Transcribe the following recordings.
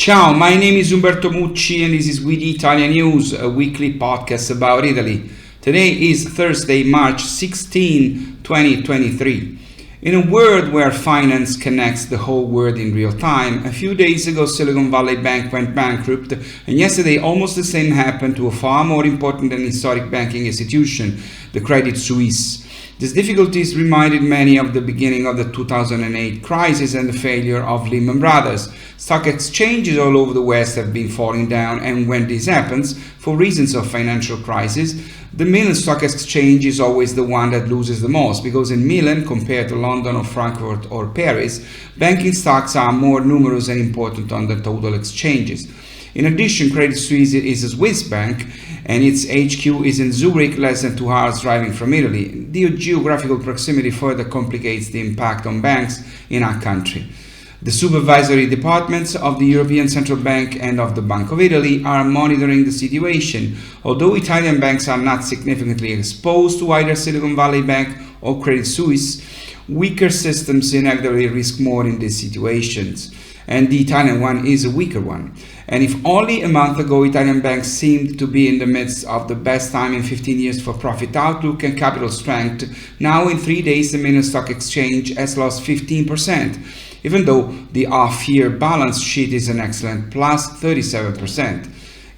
Ciao, my name is Umberto Mucci and this is We the ItaliaNews, a weekly podcast about Italy. Today is Thursday, March 16, 2023. In a world where finance connects the whole world in real time, a few days ago Silicon Valley Bank went bankrupt, and yesterday almost the same happened to a far more important and historic banking institution, the Credit Suisse. These difficulties reminded many of the beginning of the 2008 crisis and the failure of Lehman Brothers. Stock exchanges all over the West have been falling down, and when this happens, for reasons of financial crisis, the Milan Stock Exchange is always the one that loses the most, because in Milan, compared to London or Frankfurt or Paris, banking stocks are more numerous and important on the total exchanges. In addition, Credit Suisse is a Swiss bank, and its HQ is in Zurich, less than 2 hours driving from Italy. The geographical proximity further complicates the impact on banks in our country. The supervisory departments of the European Central Bank and of the Bank of Italy are monitoring the situation. Although Italian banks are not significantly exposed to either Silicon Valley Bank or Credit Suisse, weaker systems inevitably risk more in these situations. And the Italian one is a weaker one. And if only a month ago Italian banks seemed to be in the midst of the best time in 15 years for profit outlook and capital strength, now in 3 days the Milan Stock Exchange has lost 15%, even though the half-year balance sheet is an excellent plus 37%.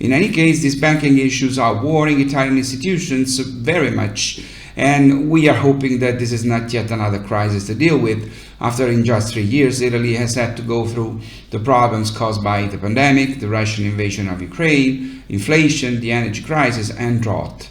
In any case, these banking issues are worrying Italian institutions very much, and we are hoping that this is not yet another crisis to deal with. After in just 3 years, Italy has had to go through the problems caused by the pandemic, the Russian invasion of Ukraine, inflation, the energy crisis, and drought.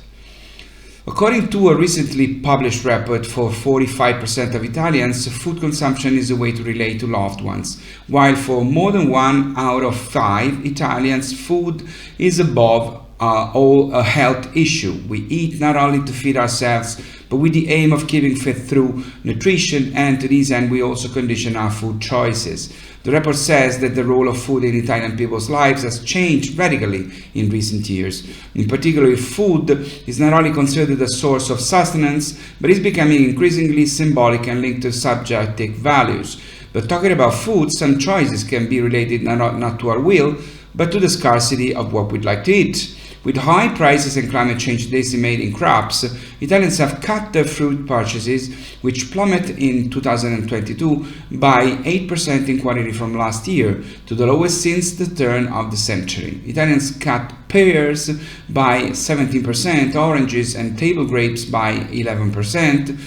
According to a recently published report, for 45% of Italians, food consumption is a way to relate to loved ones, while for more than 1 out of 5 Italians, food is above all a health issue. We eat not only to feed ourselves, but with the aim of keeping fit through nutrition, and to this end we also condition our food choices. The report says that the role of food in Italian people's lives has changed radically in recent years. In particular, food is not only considered a source of sustenance, but is becoming increasingly symbolic and linked to subjective values. But talking about food, some choices can be related not to our will, but to the scarcity of what we'd like to eat. With high prices and climate change decimating crops, Italians have cut their fruit purchases, which plummeted in 2022 by 8% in quantity from last year, to the lowest since the turn of the century. Italians cut pears by 17%, oranges and table grapes by 11%,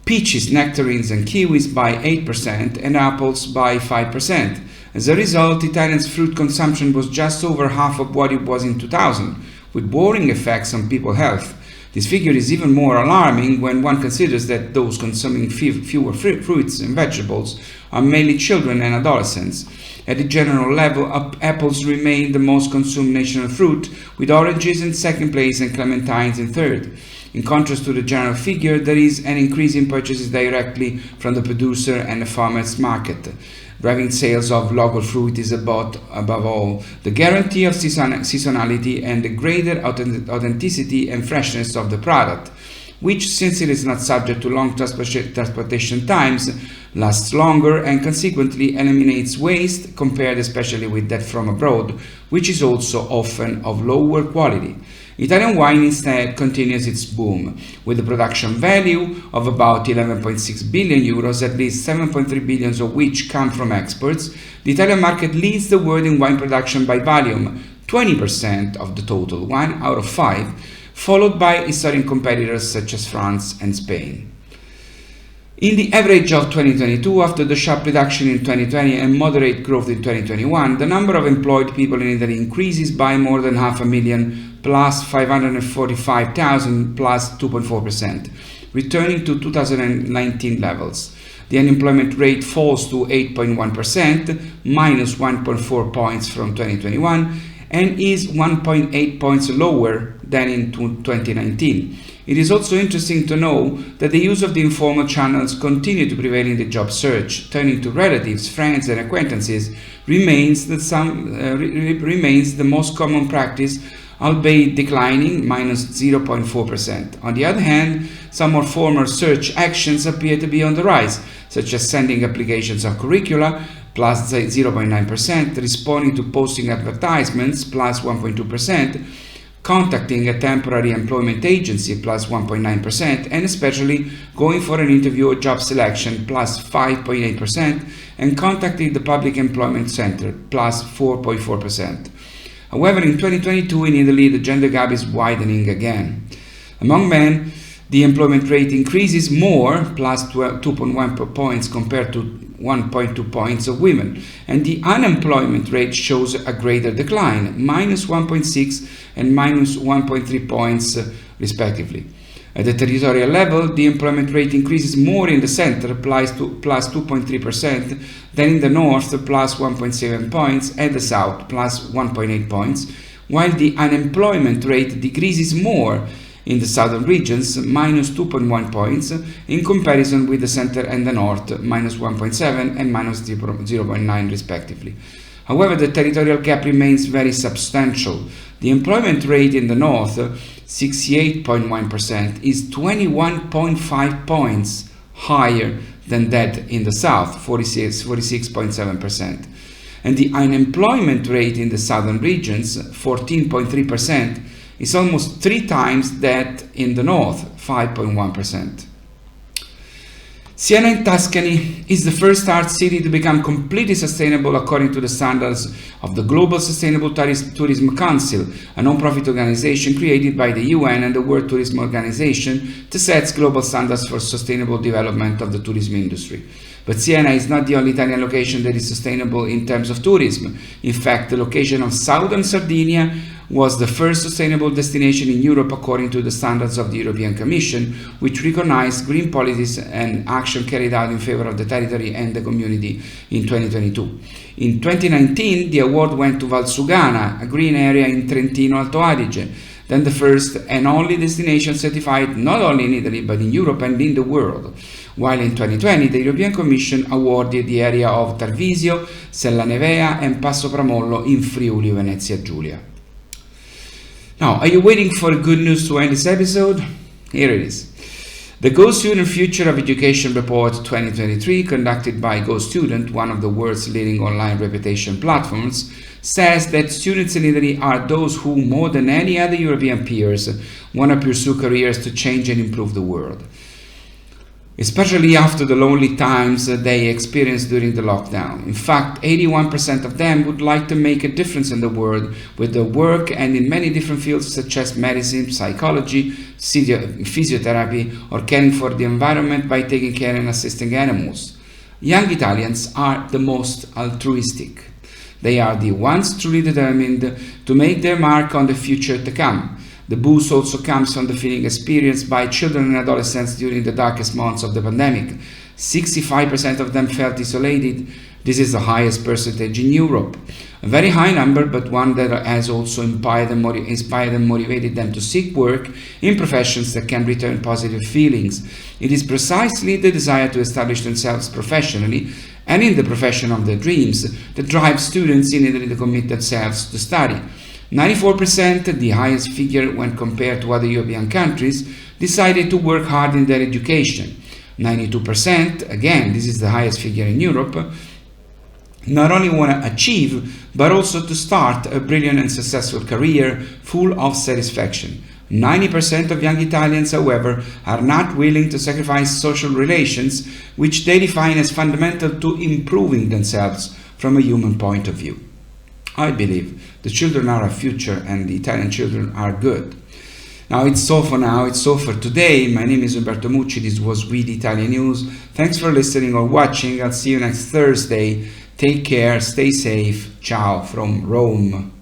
peaches, nectarines and kiwis by 8%, and apples by 5%. As a result, Italians' fruit consumption was just over half of what it was in 2000, with worrying effects on people's health. This figure is even more alarming when one considers that those consuming fewer fruits and vegetables are mainly children and adolescents. At the general level, apples remain the most consumed national fruit, with oranges in second place and clementines in third. In contrast to the general figure, there is an increase in purchases directly from the producer and the farmer's market. Driving sales of local fruit is above all the guarantee of seasonality and the greater authenticity and freshness of the product, which, since it is not subject to long transportation times, lasts longer and consequently eliminates waste compared especially with that from abroad, which is also often of lower quality. Italian wine instead continues its boom, with a production value of about 11.6 billion euros, at least 7.3 billion of which come from exports. The Italian market leads the world in wine production by volume, 20% of the total, 1 out of 5, followed by historic competitors such as France and Spain. In the average of 2022, after the sharp reduction in 2020 and moderate growth in 2021, the number of employed people in Italy increases by more than 500,000, plus 545,000, plus 2.4%, returning to 2019 levels. The unemployment rate falls to 8.1%, minus 1.4 points from 2021, and is 1.8 points lower than in 2019. It is also interesting to know that the use of the informal channels continue to prevail in the job search. Turning to relatives, friends and acquaintances remains the most common practice, albeit declining, minus 0.4%. On the other hand, some more formal search actions appear to be on the rise, such as sending applications of curricula, plus 0.9%, responding to posting advertisements, plus 1.2%, contacting a temporary employment agency, plus 1.9%, and especially going for an interview or job selection, plus 5.8%, and contacting the public employment center, plus 4.4%. However, in 2022 in Italy, the gender gap is widening again. Among men, the employment rate increases more, plus 2.1 points compared to 1.2 points of women, and the unemployment rate shows a greater decline, minus 1.6 and minus 1.3 points respectively. At the territorial level, the employment rate increases more in the center, plus 2.3%, than in the north, plus 1.7 points, and the south, plus 1.8 points, while the unemployment rate decreases more in the southern regions, minus 2.1 points, in comparison with the center and the north, minus 1.7 and minus 0.9 respectively. However, the territorial gap remains very substantial. The employment rate in the north, 68.1%, is 21.5 points higher than that in the south, 46.7%. And the unemployment rate in the southern regions, 14.3%, is almost 3 times that in the north, 5.1%. Siena in Tuscany is the first art city to become completely sustainable according to the standards of the Global Sustainable Tourism Council, a non-profit organization created by the UN and the World Tourism Organization to set global standards for sustainable development of the tourism industry. But Siena is not the only Italian location that is sustainable in terms of tourism. In fact, the location of southern Sardinia was the first sustainable destination in Europe according to the standards of the European Commission, which recognized green policies and action carried out in favor of the territory and the community in 2022. In 2019, the award went to Valsugana, a green area in Trentino Alto Adige, then the first and only destination certified not only in Italy but in Europe and in the world. While in 2020, the European Commission awarded the area of Tarvisio, Sella Nevea and Passo Pramollo in Friuli Venezia Giulia. Now, are you waiting for good news to end this episode? Here it is. The Go Student Future of Education Report 2023, conducted by Go Student, one of the world's leading online reputation platforms, says that students in Italy are those who, more than any other European peers, want to pursue careers to change and improve the world, especially after the lonely times they experienced during the lockdown. In fact, 81% of them would like to make a difference in the world with their work and in many different fields such as medicine, psychology, physiotherapy, or caring for the environment by taking care and assisting animals. Young Italians are the most altruistic. They are the ones truly determined to make their mark on the future to come. The boost also comes from the feeling experienced by children and adolescents during the darkest months of the pandemic. 65% of them felt isolated. This is the highest percentage in Europe. A very high number, but one that has also inspired and motivated them to seek work in professions that can return positive feelings. It is precisely the desire to establish themselves professionally and in the profession of their dreams that drives students in Italy to commit themselves to study. 94%, the highest figure when compared to other European countries, decided to work hard in their education. 92%, again, this is the highest figure in Europe, not only want to achieve, but also to start a brilliant and successful career full of satisfaction. 90% of young Italians, however, are not willing to sacrifice social relations, which they define as fundamental to improving themselves from a human point of view. I believe the children are our future and the Italian children are good. Now it's all for now, it's all for today. My name is Umberto Mucci, this was We the ItaliaNews. Thanks for listening or watching. I'll see you next Thursday. Take care, stay safe. Ciao from Rome.